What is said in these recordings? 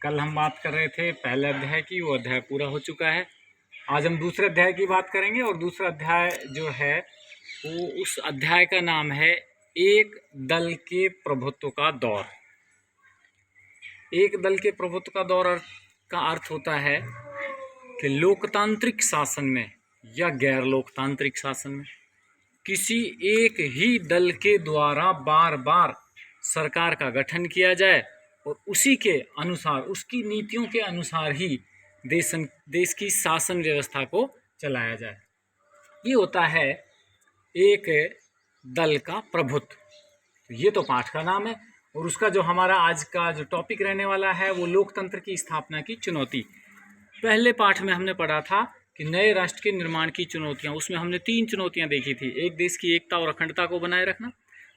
कल हम बात कर रहे थे पहले अध्याय की, वो अध्याय पूरा हो चुका है। आज हम दूसरे अध्याय की बात करेंगे और दूसरा अध्याय जो है वो उस अध्याय का नाम है एक दल के प्रभुत्व का दौर। एक दल के प्रभुत्व का दौर का अर्थ होता है कि लोकतांत्रिक शासन में या गैर लोकतांत्रिक शासन में किसी एक ही दल के द्वारा बार बार सरकार का गठन किया जाए और उसी के अनुसार, उसकी नीतियों के अनुसार ही देश की शासन व्यवस्था को चलाया जाए। ये होता है एक दल का प्रभुत्व। तो ये तो पाठ का नाम है और उसका जो हमारा आज का जो टॉपिक रहने वाला है वो लोकतंत्र की स्थापना की चुनौती। पहले पाठ में हमने पढ़ा था कि नए राष्ट्र के निर्माण की चुनौतियां, उसमें हमने 3 चुनौतियां देखी थी। एक, देश की एकता और अखंडता को बनाए रखना,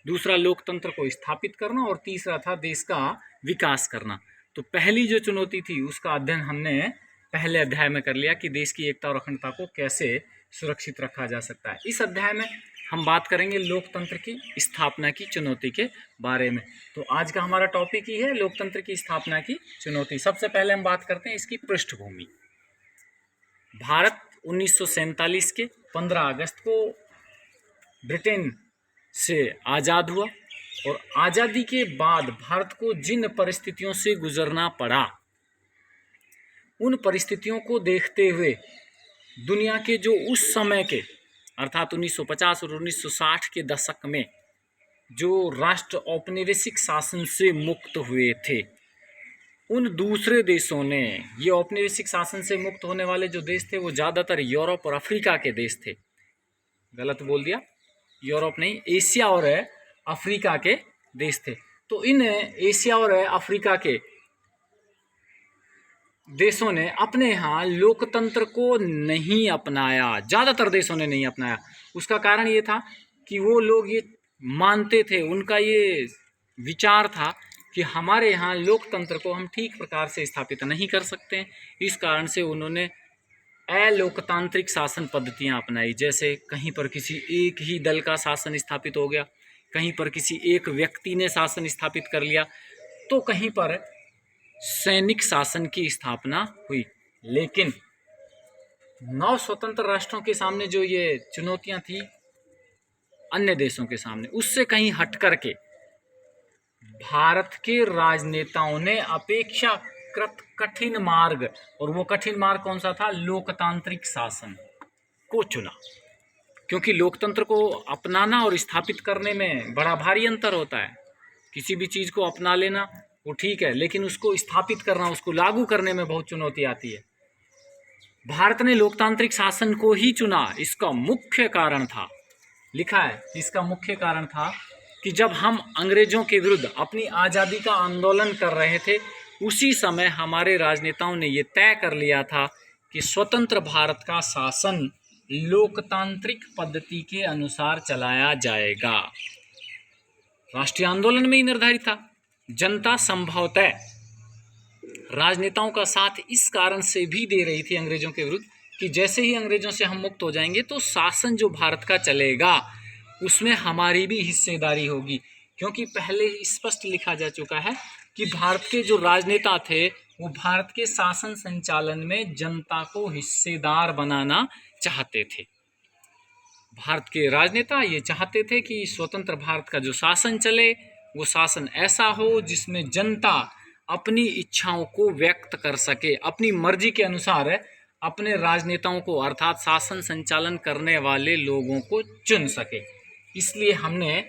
दूसरा लोकतंत्र को स्थापित करना और तीसरा था देश का विकास करना। तो पहली जो चुनौती थी उसका अध्ययन हमने पहले अध्याय में कर लिया कि देश की एकता और अखंडता को कैसे सुरक्षित रखा जा सकता है। इस अध्याय में हम बात करेंगे लोकतंत्र की स्थापना की चुनौती के बारे में। तो आज का हमारा टॉपिक ही है लोकतंत्र की स्थापना की चुनौती। सबसे पहले हम बात करते हैं इसकी पृष्ठभूमि। भारत 1947 के 15 अगस्त को ब्रिटेन से आज़ाद हुआ और आज़ादी के बाद भारत को जिन परिस्थितियों से गुजरना पड़ा, उन परिस्थितियों को देखते हुए दुनिया के जो उस समय के अर्थात 1950 और 1960 के दशक में जो राष्ट्र औपनिवेशिक शासन से मुक्त हुए थे, उन दूसरे देशों ने, ये औपनिवेशिक शासन से मुक्त होने वाले जो देश थे वो ज़्यादातर यूरोप और अफ्रीका के देश थे। गलत बोल दिया, यूरोप नहीं, एशिया और अफ्रीका के देश थे। तो इन एशिया और अफ्रीका के देशों ने अपने यहाँ लोकतंत्र को नहीं अपनाया, ज़्यादातर देशों ने नहीं अपनाया। उसका कारण ये था कि वो लोग ये मानते थे, उनका ये विचार था कि हमारे यहाँ लोकतंत्र को हम ठीक प्रकार से स्थापित नहीं कर सकते हैं। इस कारण से उन्होंने अलोकतांत्रिक शासन पद्धतियाँ अपनाई। जैसे कहीं पर किसी एक ही दल का शासन स्थापित हो गया, कहीं पर किसी एक व्यक्ति ने शासन स्थापित कर लिया, तो कहीं पर सैनिक शासन की स्थापना हुई। लेकिन नव स्वतंत्र राष्ट्रों के सामने जो ये चुनौतियां थी अन्य देशों के सामने, उससे कहीं हट करके भारत के राजनेताओं ने अपेक्षाकृत कठिन मार्ग, और वो कठिन मार्ग कौन सा था? लोकतांत्रिक शासन को चुना। क्योंकि लोकतंत्र को अपनाना और स्थापित करने में बड़ा भारी अंतर होता है। किसी भी चीज़ को अपना लेना वो ठीक है, लेकिन उसको स्थापित करना, उसको लागू करने में बहुत चुनौती आती है। भारत ने लोकतांत्रिक शासन को ही चुना। इसका मुख्य कारण था, लिखा है, इसका मुख्य कारण था कि जब हम अंग्रेजों के विरुद्ध अपनी आज़ादी का आंदोलन कर रहे थे, उसी समय हमारे राजनेताओं ने ये तय कर लिया था कि स्वतंत्र भारत का शासन लोकतांत्रिक पद्धति के अनुसार चलाया जाएगा। राष्ट्रीय आंदोलन में ही निर्धारित था। जनता संभवतः राजनेताओं का साथ इस कारण से भी दे रही थी अंग्रेजों के विरुद्ध कि जैसे ही अंग्रेजों से हम मुक्त हो जाएंगे तो शासन जो भारत का चलेगा उसमें हमारी भी हिस्सेदारी होगी। क्योंकि पहले ही स्पष्ट लिखा जा चुका है कि भारत के जो राजनेता थे वो भारत के शासन संचालन में जनता को हिस्सेदार बनाना चाहते थे। भारत के राजनेता ये चाहते थे कि स्वतंत्र भारत का जो शासन चले वो शासन ऐसा हो जिसमें जनता अपनी इच्छाओं को व्यक्त कर सके, अपनी मर्जी के अनुसार अपने राजनेताओं को अर्थात शासन संचालन करने वाले लोगों को चुन सके। इसलिए हमने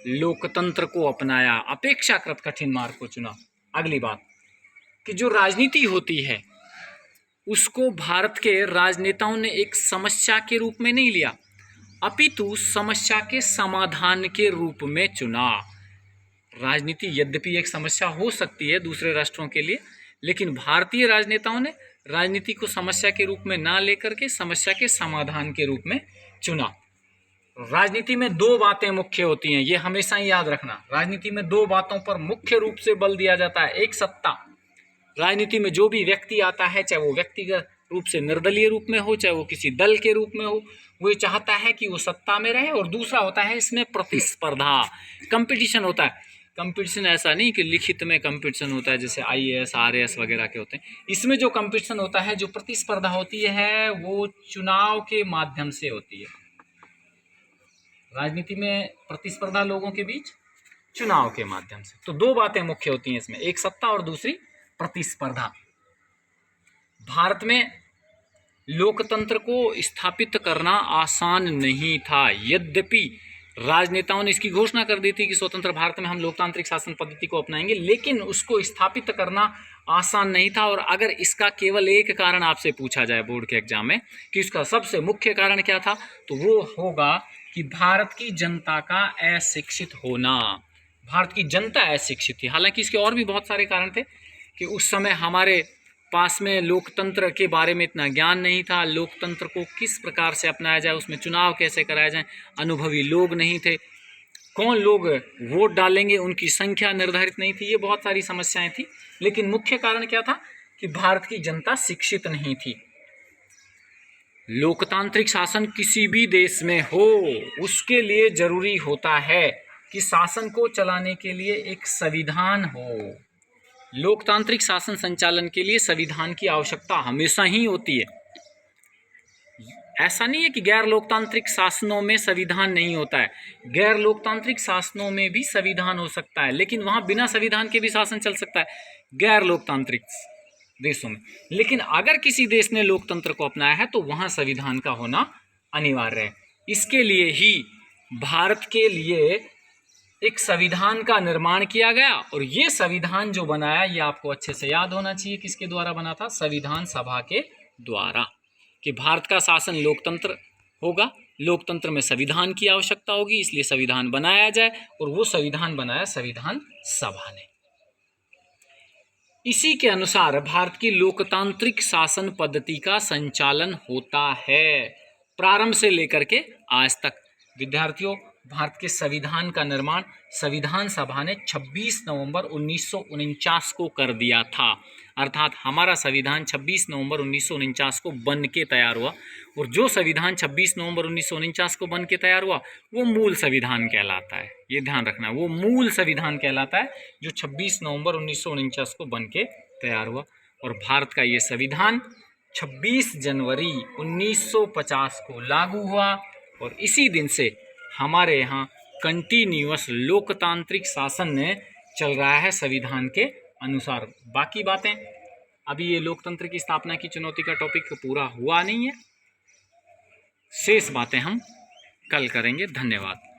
लोकतंत्र को अपनाया, अपेक्षाकृत कठिन मार्ग को चुना। अगली बात कि जो राजनीति होती है उसको भारत के राजनेताओं ने एक समस्या के रूप में नहीं लिया, अपितु समस्या के समाधान के रूप में चुना। राजनीति यद्यपि एक समस्या हो सकती है दूसरे राष्ट्रों के लिए, लेकिन भारतीय राजनेताओं ने राजनीति को समस्या के रूप में ना लेकर के समस्या के समाधान के रूप में चुना। राजनीति में 2 बातें मुख्य होती हैं, ये हमेशा ही याद रखना। राजनीति में 2 बातों पर मुख्य रूप से बल दिया जाता है। एक, सत्ता। राजनीति में जो भी व्यक्ति आता है, चाहे वो व्यक्तिगत रूप से निर्दलीय रूप में हो, चाहे वो किसी दल के रूप में हो, वो चाहता है कि वो सत्ता में रहे। और दूसरा होता है इसमें प्रतिस्पर्धा, कंपटीशन होता है कंपटीशन ऐसा नहीं कि लिखित में कंपटीशन होता है जैसे IAS RAS वगैरह के होते हैं। इसमें जो कंपटीशन होता है, जो प्रतिस्पर्धा होती है, वो चुनाव के माध्यम से होती है। राजनीति में प्रतिस्पर्धा लोगों के बीच चुनाव के माध्यम से। तो दो बातें मुख्य होती हैं इसमें, एक सत्ता और दूसरी प्रतिस्पर्धा। भारत में लोकतंत्र को स्थापित करना आसान नहीं था, यद्यपि राजनेताओं ने इसकी घोषणा कर दी थी कि स्वतंत्र भारत में हम लोकतांत्रिक शासन पद्धति को अपनाएंगे, लेकिन उसको स्थापित करना आसान नहीं था। और अगर इसका केवल एक कारण आपसे पूछा जाए बोर्ड के एग्जाम में कि इसका सबसे मुख्य कारण क्या था, तो वो होगा कि भारत की जनता का अशिक्षित होना। भारत की जनता अशिक्षित थी। हालांकि इसके और भी बहुत सारे कारण थे कि उस समय हमारे पास में लोकतंत्र के बारे में इतना ज्ञान नहीं था, लोकतंत्र को किस प्रकार से अपनाया जाए, उसमें चुनाव कैसे कराया जाए, अनुभवी लोग नहीं थे, कौन लोग वोट डालेंगे उनकी संख्या निर्धारित नहीं थी, ये बहुत सारी समस्याएं थी। लेकिन मुख्य कारण क्या था कि भारत की जनता शिक्षित नहीं थी। लोकतांत्रिक शासन किसी भी देश में हो, उसके लिए जरूरी होता है कि शासन को चलाने के लिए एक संविधान हो। लोकतांत्रिक शासन संचालन के लिए संविधान की आवश्यकता हमेशा ही होती है। ऐसा नहीं है कि गैर लोकतांत्रिक शासनों में संविधान नहीं होता है, गैर लोकतांत्रिक शासनों में भी संविधान हो सकता है, लेकिन वहां बिना संविधान के भी शासन चल सकता है गैर लोकतांत्रिक देशों में। लेकिन अगर किसी देश ने लोकतंत्र को अपनाया है तो वहां संविधान का होना अनिवार्य है। इसके लिए ही भारत के लिए एक संविधान का निर्माण किया गया, और ये संविधान जो बनाया, ये आपको अच्छे से याद होना चाहिए किसके द्वारा बना था, संविधान सभा के द्वारा। कि भारत का शासन लोकतंत्र होगा, लोकतंत्र में संविधान की आवश्यकता होगी, इसलिए संविधान बनाया जाए, और वो संविधान बनाया संविधान सभा ने। इसी के अनुसार भारत की लोकतांत्रिक शासन पद्धति का संचालन होता है, प्रारंभ से लेकर के आज तक। विद्यार्थियों, भारत के संविधान का निर्माण संविधान सभा ने 26 नवंबर 1949 को कर दिया था। अर्थात हमारा संविधान 26 नवंबर 1949 को बन के तैयार हुआ, और जो संविधान 26 नवंबर 1949 को बन के तैयार हुआ वो मूल संविधान कहलाता है। ये ध्यान रखना, वो मूल संविधान कहलाता है जो 26 नवंबर 1949 को बन के तैयार हुआ। और भारत का ये संविधान 26 जनवरी 1950 को लागू हुआ, और इसी दिन से हमारे यहाँ कंटिन्यूअस लोकतांत्रिक शासन ने चल रहा है संविधान के अनुसार। बाकी बातें, अभी ये लोकतंत्र की स्थापना की चुनौती का टॉपिक पूरा हुआ नहीं है, शेष बातें हम कल करेंगे। धन्यवाद।